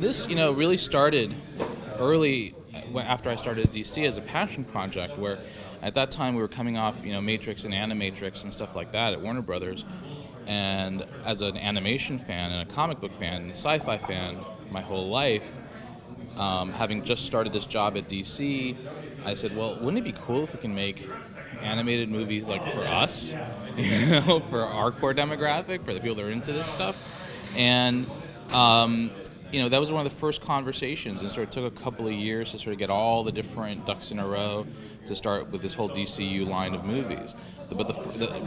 this, really started early after I started at DC as a passion project, where at that time we were coming off, Matrix and Animatrix and stuff like that at Warner Brothers. And as an animation fan and a comic book fan and a sci-fi fan my whole life, having just started this job at DC, I said, well, wouldn't it be cool if we can make animated movies like for us, for our core demographic, for the people that are into this stuff? And that was one of the first conversations, and sort of took a couple of years to sort of get all the different ducks in a row to start with this whole DCU line of movies. But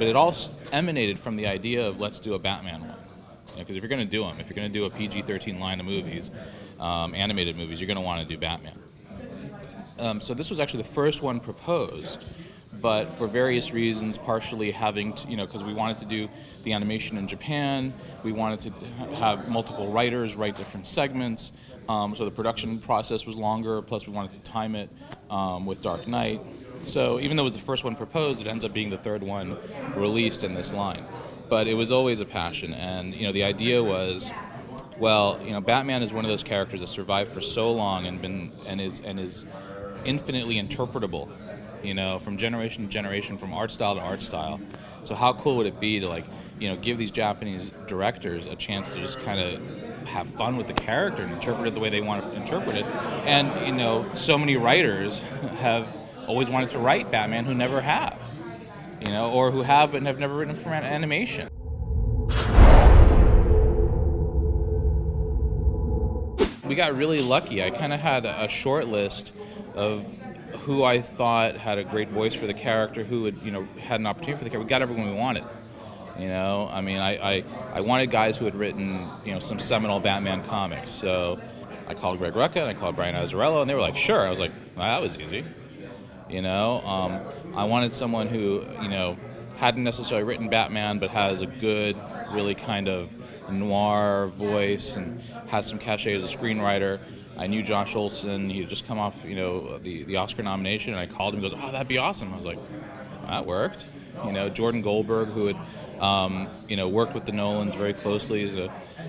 it all emanated from the idea of let's do a Batman one. Because if you're going to do them, if you're going to do a PG-13 line of movies, animated movies, you're going to want to do Batman. So this was actually the first one proposed, but for various reasons, partially having to, because we wanted to do the animation in Japan, we wanted to have multiple writers write different segments, so the production process was longer, plus we wanted to time it with Dark Knight. So even though it was the first one proposed, it ends up being the third one released in this line. But it was always a passion, and the idea was, well, Batman is one of those characters that survived for so long and is infinitely interpretable, from generation to generation, from art style to art style. So how cool would it be to give these Japanese directors a chance to just kind of have fun with the character and interpret it the way they want to interpret it? And so many writers have always wanted to write Batman who never have. Or who have but have never written for animation. We got really lucky. I kind of had a short list of who I thought had a great voice for the character, who had, had an opportunity for the character. We got everyone we wanted. I wanted guys who had written, some seminal Batman comics. So I called Greg Rucka and I called Brian Azzarello, and they were like, sure. I was like, well, that was easy. I wanted someone who, hadn't necessarily written Batman, but has a good, really kind of noir voice and has some cachet as a screenwriter. I knew Josh Olson. He had just come off, the Oscar nomination, and I called him and goes, oh, that'd be awesome. I was like, that worked. Jordan Goldberg, who had, worked with the Nolans very closely, is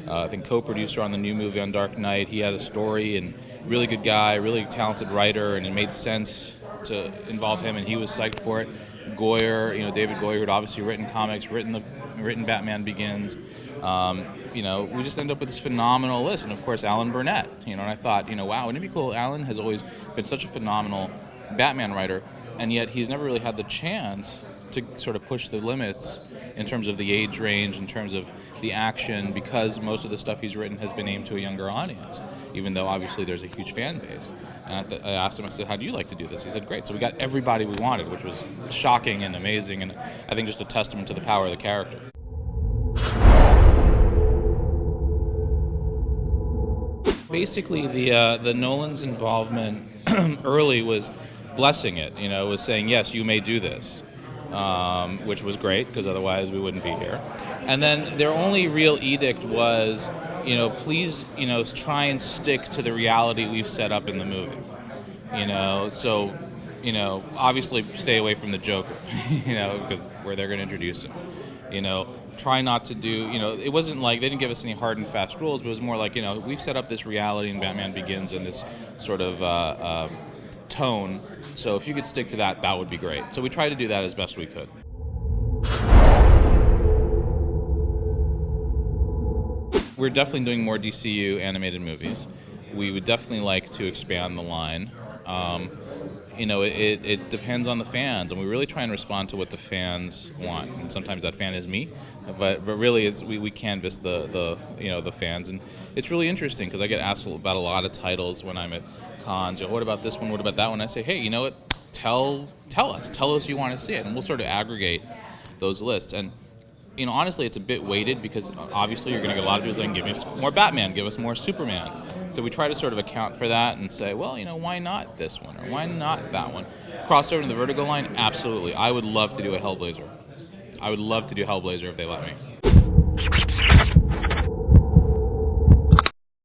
I think, co-producer on the new movie on Dark Knight. He had a story, and really good guy, really talented writer, and it made sense to involve him, and he was psyched for it. Goyer, David Goyer, who'd obviously written comics, written Batman Begins. We just ended up with this phenomenal list, and of course Alan Burnett. And I thought, wow, wouldn't it be cool? Alan has always been such a phenomenal Batman writer, and yet he's never really had the chance to sort of push the limits in terms of the age range, in terms of the action, because most of the stuff he's written has been aimed to a younger audience, even though obviously there's a huge fan base. And I asked him, I said, how do you like to do this? He said, great. So we got everybody we wanted, which was shocking and amazing, and I think just a testament to the power of the character. Basically, the Nolan's involvement early was blessing it, was saying, yes, you may do this. Which was great, because otherwise we wouldn't be here. And then their only real edict was, please, try and stick to the reality we've set up in the movie. So, obviously stay away from the Joker, because where they're going to introduce him. Try not to do, it wasn't like, they didn't give us any hard and fast rules, but it was more like, we've set up this reality in Batman Begins in this sort of tone. So if you could stick to that, that would be great. So we tried to do that as best we could. We're definitely doing more DCU animated movies. We would definitely like to expand the line. It depends on the fans, and we really try and respond to what the fans want. And sometimes that fan is me, but really we canvass the fans, and it's really interesting because I get asked about a lot of titles when I'm at cons. What about this one? What about that one? I say, hey, you know what? Tell us you want to see it, and we'll sort of aggregate those lists. And honestly, it's a bit weighted because obviously you're going to get a lot of people saying, give us more Batman, give us more Superman. So we try to sort of account for that and say, well, why not this one or why not that one? Crossover to the Vertigo line, absolutely. I would love to do a Hellblazer. I would love to do Hellblazer if they let me.